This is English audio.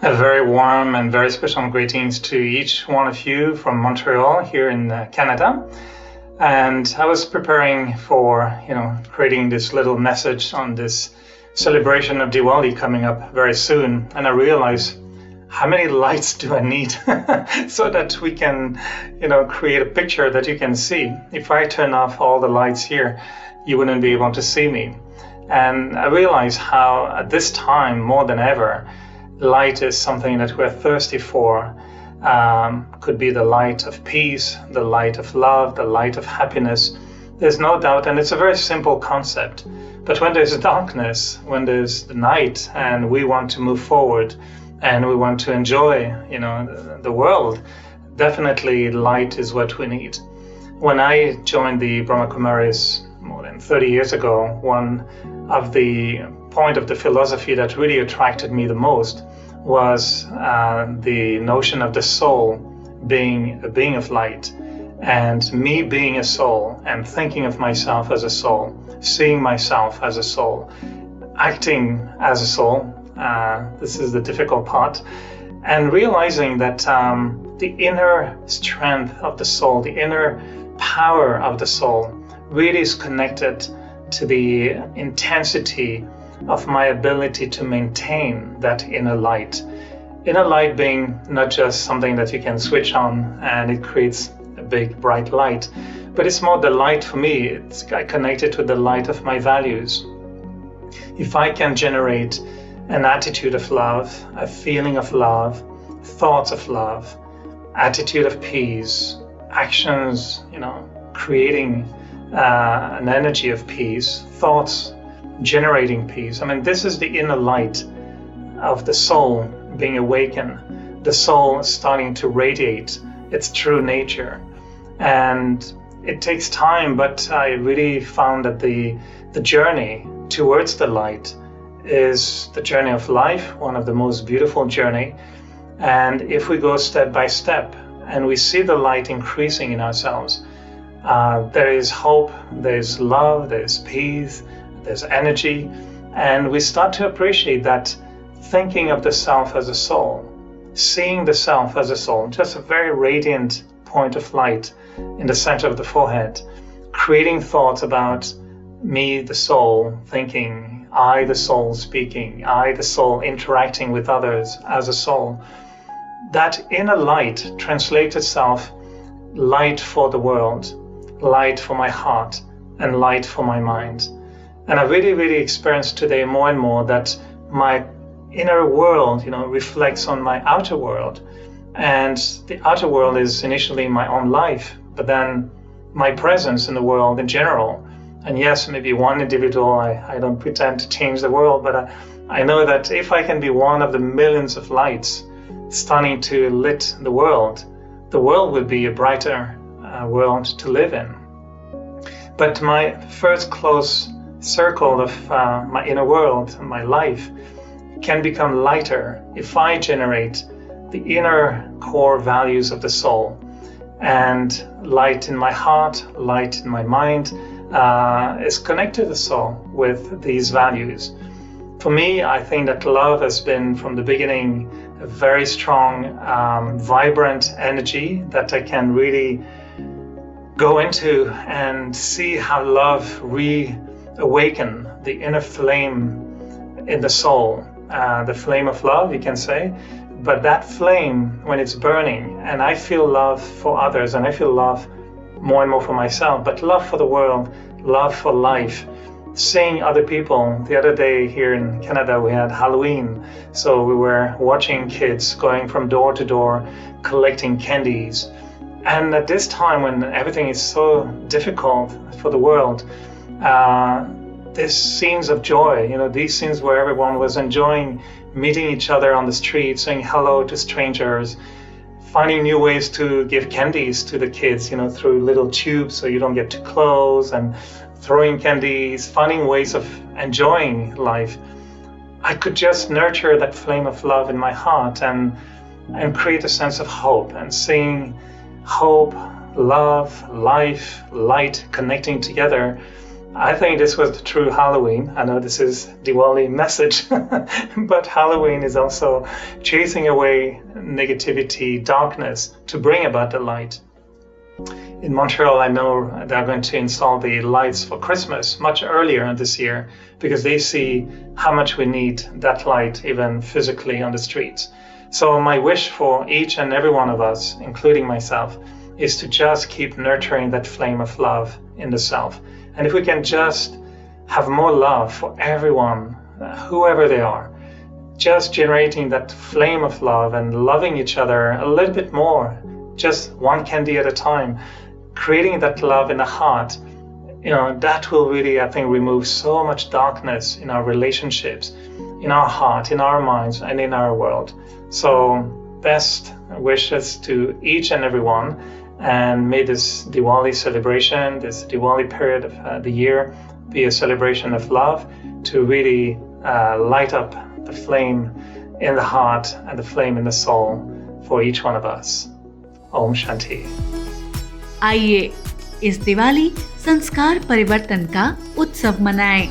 A very warm and very special greetings to each one of you from Montreal here in Canada. And I was preparing for, creating this little message on this celebration of Diwali coming up very soon. And I realized, how many lights do I need so that we can, create a picture that you can see? If I turn off all the lights here, you wouldn't be able to see me. And I realized how at this time, more than ever, light is something that we're thirsty for. Could be the light of peace, the light of love, the light of happiness. There's no doubt, and it's a very simple concept. But when there's darkness, when there's the night, and we want to move forward, and we want to enjoy, the world, definitely light is what we need. When I joined the Brahma Kumaris more than 30 years ago, one of the point of the philosophy that really attracted me the most was the notion of the soul being a being of light, and me being a soul and thinking of myself as a soul, seeing myself as a soul, acting as a soul. This is the difficult part, and realizing that the inner strength of the soul, the inner power of the soul really is connected to the intensity of my ability to maintain that inner light. Inner light being not just something that you can switch on and it creates a big bright light, but it's more the light for me. It's connected to the light of my values. If I can generate an attitude of love, a feeling of love, thoughts of love, attitude of peace, actions, creating an energy of peace, thoughts generating peace. This is the inner light of the soul being awakened, the soul starting to radiate its true nature. And it takes time, but I really found that the journey towards the light is the journey of life, one of the most beautiful journey. And if we go step by step and we see the light increasing in ourselves, there is hope, there's love, there's peace, there's energy, and we start to appreciate that thinking of the self as a soul, seeing the self as a soul, just a very radiant point of light in the center of the forehead, creating thoughts about me, the soul, thinking, I, the soul, speaking, I, the soul, interacting with others as a soul. That inner light translates itself light for the world, light for my heart, and light for my mind. And I really, really experienced today more and more that my inner world, reflects on my outer world. And the outer world is initially my own life, but then my presence in the world in general. And yes, maybe one individual, I don't pretend to change the world, but I know that if I can be one of the millions of lights starting to lit the world will be a brighter world to live in. But my first close circle of my inner world, my life, can become lighter if I generate the inner core values of the soul. And light in my heart, light in my mind is connected to the soul with these values. For me, I think that love has been from the beginning a very strong, vibrant energy that I can really go into and see how love reawaken the inner flame in the soul, the flame of love, you can say. But that flame, when it's burning, and I feel love for others, and I feel love more and more for myself, but love for the world, love for life, seeing other people. The other day here in Canada, we had Halloween. So we were watching kids going from door to door, collecting candies. And at this time when everything is so difficult for the world, these scenes of joy, these scenes where everyone was enjoying meeting each other on the street, saying hello to strangers, finding new ways to give candies to the kids, through little tubes so you don't get too close, and throwing candies, finding ways of enjoying life. I could just nurture that flame of love in my heart and create a sense of hope, and seeing hope, love, life, light connecting together I think this was the true Halloween. I know this is Diwali message, but Halloween is also chasing away negativity, darkness, to bring about the light. In Montreal, I know they're going to install the lights for Christmas much earlier this year because they see how much we need that light even physically on the streets. So my wish for each and every one of us, including myself, is to just keep nurturing that flame of love in the self. And if we can just have more love for everyone, whoever they are, just generating that flame of love and loving each other a little bit more, just one candy at a time, creating that love in the heart, that will really, I think, remove so much darkness in our relationships, in our heart, in our minds, and in our world. So best wishes to each and every one. And may this Diwali celebration, this Diwali period of the year, be a celebration of love to really light up the flame in the heart and the flame in the soul for each one of us. Om Shanti. आइए इस दिवाली संस्कार परिवर्तन का उत्सव मनाएं।